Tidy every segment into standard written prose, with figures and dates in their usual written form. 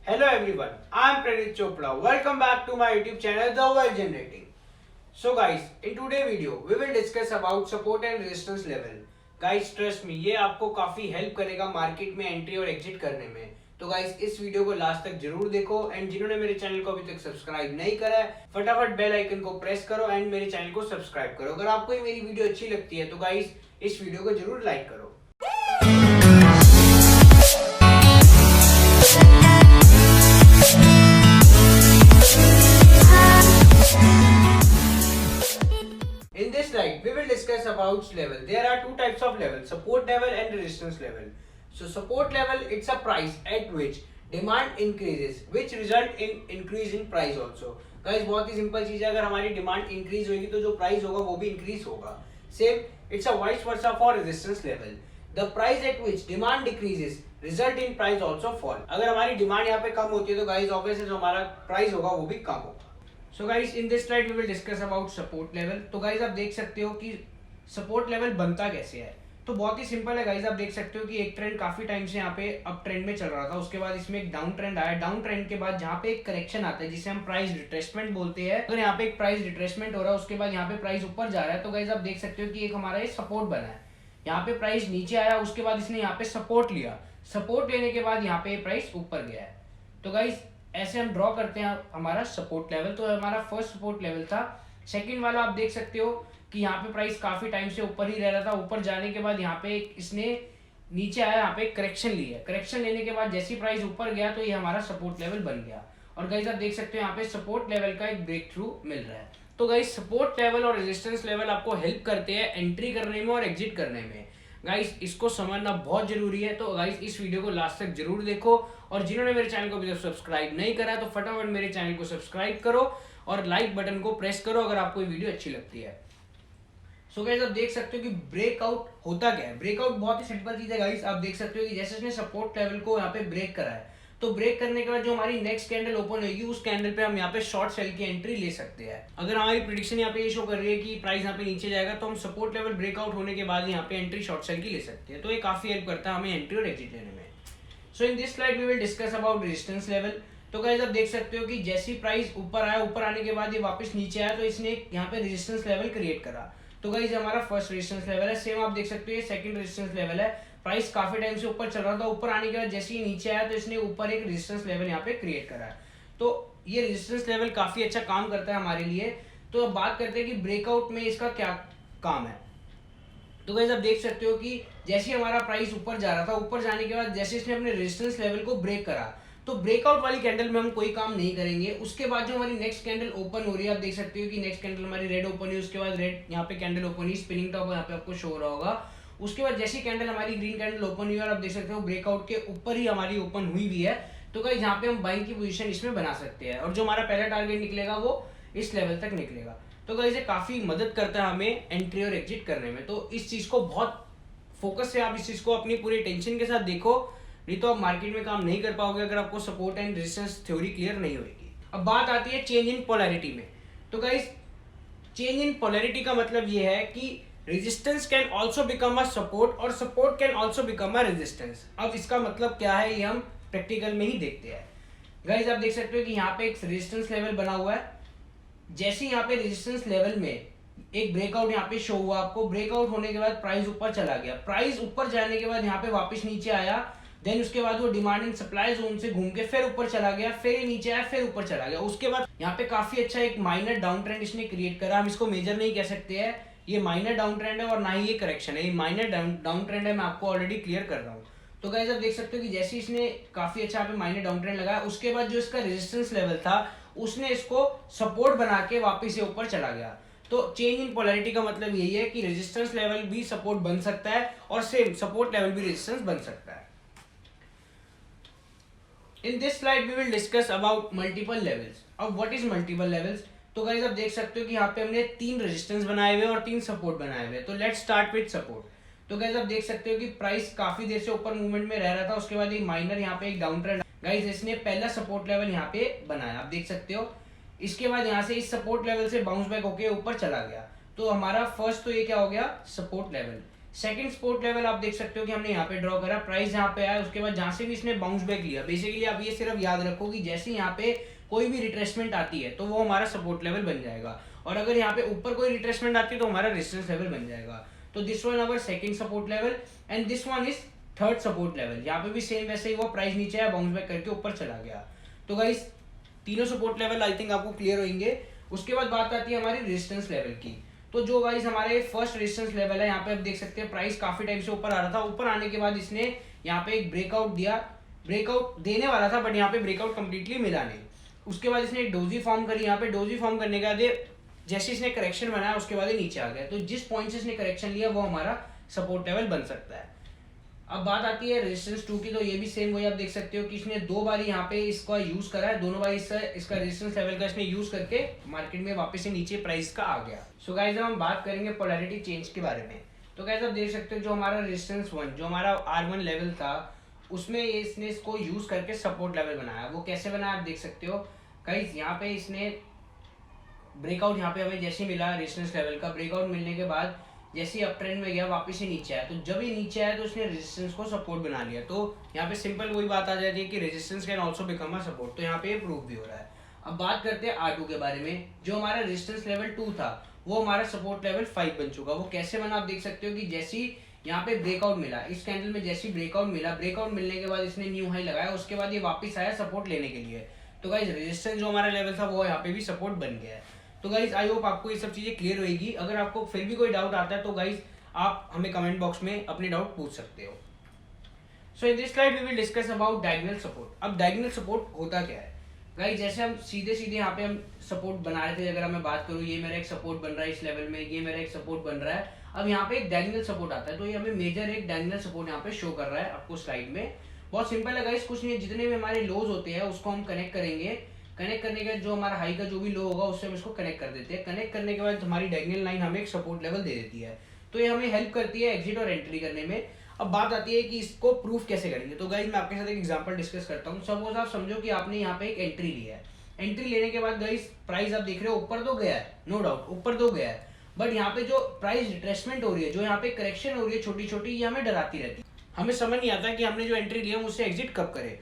Hello everyone, I am Pranit Chopra. Welcome back to my YouTube channel The World Generating. So guys, in today's video we will discuss about support and resistance level. Guys trust me, ये आपको काफी help करेगा market में entry और exit करने में. तो guys इस वीडियो को लास्ट तक जरूर देखो एंड जिन्होंने मेरे चैनल को अभी तक सब्सक्राइब नहीं करा है फटाफट बेल आइकन को प्रेस करो एंड मेरे चैनल को सब्सक्राइब करो. अगर आपको ये मेरी वीडियो अच्छी लगती है तो गाइस इस वीडियो को जरूर लाइक करो. In this slide, we will discuss about level. There are two types of level: support level and resistance level. So, support level it's a price at which demand increases, which result in increase in price also. Guys, बहुत ही simple चीज है. अगर हमारी demand increase होगी तो जो price होगा वो भी इंक्रीज होगा. Same it's a vice versa for resistance level. The price at which demand decreases result in price also fall. अगर हमारी डिमांड यहाँ पे कम होती है तो गाइस ऑब्वियसली जो हमारा प्राइस होगा वो भी कम होगा. So guys in this slide we will discuss about support level. तो गाइस आप देख सकते हो कि सपोर्ट लेवल बनता कैसे है. तो बहुत ही सिंपल है गाइस. आप देख सकते हो कि एक ट्रेंड काफी टाइम से यहाँ पे अप ट्रेंड में चल रहा था, उसके बाद इसमें एक डाउन ट्रेंड आया. डाउन ट्रेंड के बाद जहाँ पे एक करेक्शन आता है जिसे हम प्राइस रिट्रेसमेंट बोलते हैं. अगर यहाँ पे एक प्राइस रिट्रेसमेंट हो रहा है उसके बाद यहाँ पे प्राइस ऊपर जा रहा है तो गाइस आप देख सकते हो कि एक हमारा ये सपोर्ट बना है. यहाँ पे प्राइस नीचे आया, उसके बाद इसने यहाँ पे सपोर्ट लिया. सपोर्ट लेने के बाद यहाँ पे प्राइस ऊपर गया है. तो गाइस ऐसे हम ड्रॉ करते हैं हमारा सपोर्ट लेवल. तो हमारा फर्स्ट सपोर्ट लेवल था. सेकंड वाला आप देख सकते हो कि यहाँ पे प्राइस काफी टाइम से ऊपर ही रह रहा था. ऊपर जाने के बाद यहाँ पे इसने नीचे आया, यहाँ पे करेक्शन लिया. करेक्शन लेने के बाद जैसी प्राइस ऊपर गया तो ये हमारा सपोर्ट लेवल बन गया. और गाइस आप देख सकते हो यहाँ पे सपोर्ट लेवल का एक ब्रेक थ्रू मिल रहा है. तो गाइस सपोर्ट लेवल और रेजिस्टेंस लेवल आपको हेल्प करते हैं एंट्री करने में और एग्जिट करने में. गाइस इसको समझना बहुत जरूरी है. तो गाइस इस वीडियो को लास्ट तक जरूर देखो और जिन्होंने मेरे चैनल को अभी तक सब्सक्राइब नहीं करा तो फटाफट मेरे चैनल को सब्सक्राइब करो और लाइक बटन को प्रेस करो अगर आपको ये वीडियो अच्छी लगती है. सो गाइस आप देख सकते हो कि ब्रेकआउट होता क्या है. ब्रेकआउट बहुत ही सिंपल चीज है गाइस. आप देख सकते हो कि जैसे इसने सपोर्ट लेवल को यहाँ पे ब्रेक करा है तो ब्रेक करने के बाद जो हमारी नेक्स्ट कैंडल ओपन होगी उस कैंडल पे हम यहाँ पे शॉर्ट सेल की एंट्री ले सकते हैं. अगर हमारी प्रेडिक्शन यहाँ पे ये शो कर रही है कि प्राइस यहाँ पे नीचे जाएगा तो हम सपोर्ट लेवल ब्रेकआउट होने के बाद यहाँ पे एंट्री शॉर्ट सेल की ले सकते हैं. तो ये काफी हेल्प करता है हमें एंट्री और एग्जिट लेने में. So in this slide we will discuss about resistance level. तो गाइस आप देख सकते हो कि जैसी प्राइस ऊपर आया, ऊपर आने के बाद ये वापस नीचे आया तो इसने यहाँ पे रेजिस्टेंस लेवल क्रिएट करा. तो गाइस हमारा फर्स्ट रेजिस्टेंस लेवल है. सेम आप देख सकते हो सेकंड रेजिस्टेंस लेवल है. प्राइस काफी टाइम से ऊपर चल रहा था, ऊपर आने के बाद जैसे ही नीचे आया तो इसने ऊपर एक रेजिस्टेंस लेवल यहाँ पे क्रिएट करा है. तो ये रेजिस्टेंस लेवल काफी अच्छा काम करता है हमारे लिए. तो अब बात करते हैं कि ब्रेकआउट में इसका क्या काम है. तो गाइस आप देख सकते हो कि जैसे हमारा प्राइस ऊपर जा रहा था, ऊपर जाने के बाद जैसे इसने अपने रेजिस्टेंस लेवल को ब्रेक करा तो ब्रेकआउट वाली कैंडल में हम कोई काम नहीं करेंगे. उसके बाद जो हमारी नेक्स्ट कैंडल ओपन हो रही है आप देख सकते हो कि नेक्स्ट कैंडल हमारी रेड ओपन हुई, उसके बाद रेड यहाँ पे कैंडल ओपन हुई, स्पिनिंग टॉप यहाँ पे आपको शो हो रहा होगा. उसके बाद जैसी कैंडल हमारी ग्रीन कैंडल ओपन हुई और आप देख सकते हो ब्रेकआउट के ऊपर ही हमारी ओपन हुई भी है. तो गाइस यहाँ पे हम बाइंग की पोजीशन इसमें बना सकते हैं और जो हमारा पहला टारगेट निकलेगा वो इस लेवल तक निकलेगा. तो गाइस ये काफी मदद करता है हमें एंट्री और एग्जिट करने में. तो इस चीज को बहुत फोकस से आप इस चीज को अपनी पूरी टेंशन के साथ देखो, नहीं तो आप मार्केट में काम नहीं कर पाओगे अगर आपको support and resistance theory clear नहीं होगी. अब बात आती है चेंज इन पोलैरिटी में. तो गाइस चेंज इन पोलैरिटी का मतलब ये है कि resistance can also become a support और support can also become a resistance. अब इसका मतलब क्या है ये हम प्रैक्टिकल में ही देखते हैं. गाइस आप देख सकते हो कि यहाँ पे एक रेजिस्टेंस लेवल बना हुआ है. जैसे यहाँ पे रेजिस्टेंस लेवल में एक ब्रेकआउट यहाँ पे शो हुआ आपको. ब्रेकआउट होने के बाद प्राइस ऊपर चला गया. प्राइस ऊपर जाने के बाद यहाँ पे वापस नीचे आया. देन उसके बाद वो डिमांड एंड सप्लाई जोन से घूम के फिर ऊपर चला गया, फिर ये नीचे आया, फिर ऊपर चला गया. उसके बाद यहाँ पे काफी अच्छा एक माइनर डाउन ट्रेंड इसने क्रिएट करा. हम इसको मेजर नहीं कह सकते हैं, ये माइनर डाउन ट्रेंड है और ना ही ये करेक्शन है. ये माइनर डाउन ट्रेंड है, मैं आपको ऑलरेडी क्लियर कर रहा हूँ. तो गाइस आप देख सकते हो कि जैसे इसने काफी अच्छा यहाँ पे माइनर डाउन ट्रेंड लगाया उसके बाद जो इसका रेजिस्टेंस लेवल था उसने इसको सपोर्ट बना के वापिस से ऊपर चला गया. तो चेंज इन पोलैरिटी का मतलब यही है कि रेजिस्टेंस लेवल भी सपोर्ट बन सकता है और सेम सपोर्ट लेवल भी रेजिस्टेंस बन सकता है. In this slide we will discuss about multiple levels. अब what is multiple levels? तो गाइस आप देख सकते हो कि यहाँ पे हमने 3 रेजिस्टेंस बनाए हुए और 3 सपोर्ट बनाए हुए. तो लेट्स स्टार्ट विद सपोर्ट. तो गाइस आप देख सकते हो कि प्राइस काफी देर से ऊपर मूवमेंट में रह रहा था, उसके बाद एक माइनर यहाँ पे एक डाउन ट्रेंड. गाइस इसने पहला सपोर्ट लेवल यहाँ पे बनाया, आप देख सकते हो. इसके बाद यहाँ से इस सपोर्ट लेवल से बाउंस बैक होके ऊपर चला गया. तो हमारा फर्स्ट तो ये क्या हो गया support level. Second support level आप देख सकते हो कि हमने यहाँ पे ड्रॉ करा, प्राइस यहाँ पे आया, उसके बाद जहाँ से भी इसने बाउंस बैक लिया, बेसिकली आप ये सिर्फ याद रखो कि जैसे यहाँ पे कोई भी रिट्रेसमेंट आती है तो वो हमारा सपोर्ट लेवल बन जाएगा, और अगर यहाँ पे ऊपर कोई रिट्रेसमेंट आती है तो हमारा रेजिस्टेंस लेवल बन जाएगा। तो this one our second support level and this one is third support level. यहाँ पे भी सेम वैसे ही, वो प्राइस नीचे आया, बाउंस बैक करके ऊपर चला गया। तो गाइस तीनों सपोर्ट लेवल आई थिंक आपको क्लियर होंगे। उसके बाद बात आती है हमारी रेजिस्टेंस लेवल की। तो जो गाइस हमारे फर्स्ट रेजिस्टेंस लेवल है, यहाँ पे आप देख सकते हैं प्राइस काफी टाइम से ऊपर आ रहा था, ऊपर आने के बाद इसने यहाँ पे एक ब्रेकआउट दिया, ब्रेकआउट देने वाला था बट यहाँ पे ब्रेकआउट कंप्लीटली मिला नहीं। उसके बाद इसने एक डोजी फॉर्म करी, यहाँ पे डोजी फॉर्म करने के बाद जैसे इसने करेक्शन बनाया उसके बाद नीचे आ गया। तो जिस पॉइंट से इसने करेक्शन लिया वो हमारा सपोर्ट लेवल बन सकता है। अब बात आती है रेजिस्टेंस 2 की, तो ये भी सेम वही आप देख सकते हो कि इसने दो बार यहाँ पे इसका यूज करा है, दोनों बार इसका रेजिस्टेंस लेवल का इसने यूज करके मार्केट में वापस से नीचे प्राइस का आ गया। सो गाइस अब हम बात करेंगे पोलैरिटी चेंज के बारे में। तो गाइस आप देख सकते हो जो हमारा रेजिस्टेंस 1 जो हमारा R1 लेवल था, उसमें इसने इसको यूज करके सपोर्ट लेवल बनाया। वो कैसे बनाया आप देख सकते हो गाइस, यहाँ पे इसने ब्रेकआउट, यहाँ पे हमें जैसे मिला रेजिस्टेंस लेवल का, ब्रेकआउट मिलने के बाद जैसे ही अप ट्रेंड में गया वापस ही नीचे आया, तो जब ये नीचे आया तो इसने रेजिस्टेंस को सपोर्ट बना लिया। तो यहाँ पे सिंपल वही बात आ जाती है कि resistance can also become a support, तो यहाँ पे ये प्रूव भी हो रहा है। अब बात करते हैं R2 के बारे में। जो हमारा रेजिस्टेंस लेवल 2 था वो हमारा सपोर्ट लेवल 5 बन चुका। वो कैसे बना आप देख सकते हो कि जैसे ही यहाँ पे ब्रेकआउट मिला, इस कैंडल में जैसे ही ब्रेकआउट मिला, ब्रेकआउट मिलने के बाद इसने न्यू हाई लगाया, उसके बाद ये वापस आया सपोर्ट लेने के लिए। तो गाइस रेजिस्टेंस जो हमारा लेवल था वो यहाँ पे भी सपोर्ट बन गया है। तो गाइस आई होप आपको ये सब चीजें क्लियर होगी। अगर आपको फिर भी कोई डाउट आता है तो गाइस आप हमें कमेंट बॉक्स में अपने डाउट पूछ सकते हो। So in this slide we will discuss about diagonal support. अब डायगोनल सपोर्ट होता क्या है गाइस, जैसे हम सीधे सीधे यहाँ पे हम सपोर्ट बना रहे थे, अगर मैं बात करूँ ये मेरा एक सपोर्ट बन रहा है इस लेवल में, ये मेरा एक सपोर्ट बन रहा है। अब यहाँ पे एक डायगोनल सपोर्ट आता है, तो ये हमें मेजर एक डायगोनल सपोर्ट यहाँ पे शो कर रहा है आपको स्लाइड में। बहुत सिंपल है गाइस, कुछ नहीं है, जितने भी हमारे लोज होते हैं उसको हम कनेक्ट करेंगे, कनेक्ट करने के बाद जो हमारा हाई का जो भी लो होगा उससे हम इसको कनेक्ट कर देते हैं। कनेक्ट करने के बाद हमारी डायगोनल लाइन हमें एक सपोर्ट लेवल दे देती है, तो ये हमें हेल्प करती है एग्जिट और एंट्री करने में। अब बात आती है कि इसको प्रूफ कैसे करेंगे। तो गाइस मैं आपके साथ एक एग्जांपल डिस्कस करता हूँ। सपोज आप समझो कि आपने यहाँ पे एक एंट्री लिया है, एंट्री लेने के बाद गाइस प्राइस आप देख रहे हो ऊपर तो गया है, नो डाउट ऊपर तो गया है, बट यहाँ पे जो प्राइस रिट्रेसमेंट हो रही है, जो यहाँ पे करेक्शन हो रही है छोटी छोटी, ये हमें डराती रहती है। हमें समझ नहीं आता कि हमने जो एंट्री लिया है उससे एग्जिट कब करें।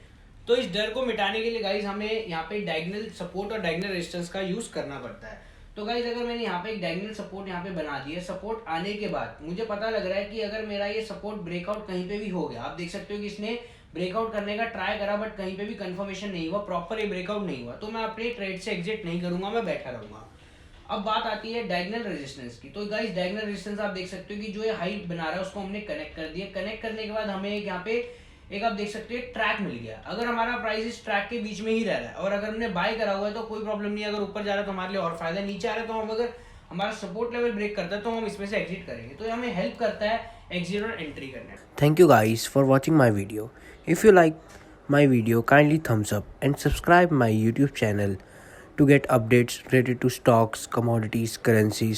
तो इस डर को मिटाने के लिए गाइस हमें यहाँ पे डायगोनल सपोर्ट और डायगोनल रेजिस्टेंस का यूज करना पड़ता है। तो गाइस अगर मैंने यहाँ पे एक डायगोनल सपोर्ट यहाँ पे बना दिया, सपोर्ट आने के बाद मुझे पता लग रहा है कि अगर मेरा ये सपोर्ट ब्रेकआउट कहीं पे भी हो गया, आप देख सकते हो कि इसने ब्रेकआउट करने का ट्राई करा बट कहीं पे भी कंफर्मेशन नहीं हुआ, प्रॉपर ये ब्रेकआउट नहीं हुआ, तो मैं अपने ट्रेड से एग्जिट नहीं करूंगा, मैं बैठा रहूंगा। अब बात आती है डायगोनल रेजिस्टेंस की। तो गाइस डायगोनल रेजिस्टेंस आप देख सकते हो कि जो ये हाई बना रहा है उसको हमने कनेक्ट कर दिया, कनेक्ट करने के बाद हमें एक यहाँ पे एक आप देख सकते हैं ट्रैक मिल गया। अगर हमारा प्राइस इस ट्रैक के बीच में ही रह रहा है और अगर हमने बाय करा हुआ है तो कोई प्रॉब्लम नहीं है, अगर ऊपर जा रहा है तो हमारे लिए और फायदा, नीचे आ रहा है तो हम अगर हमारा सपोर्ट लेवल ब्रेक करता है तो हम इसमें से एग्जिट करेंगे। तो ये हमें हेल्प करता है एग्जिट और एंट्री करने में। Thank you guys for watching my video. If you like my video, kindly thumbs up and subscribe my YouTube channel to get updates related to stocks, commodities, currencies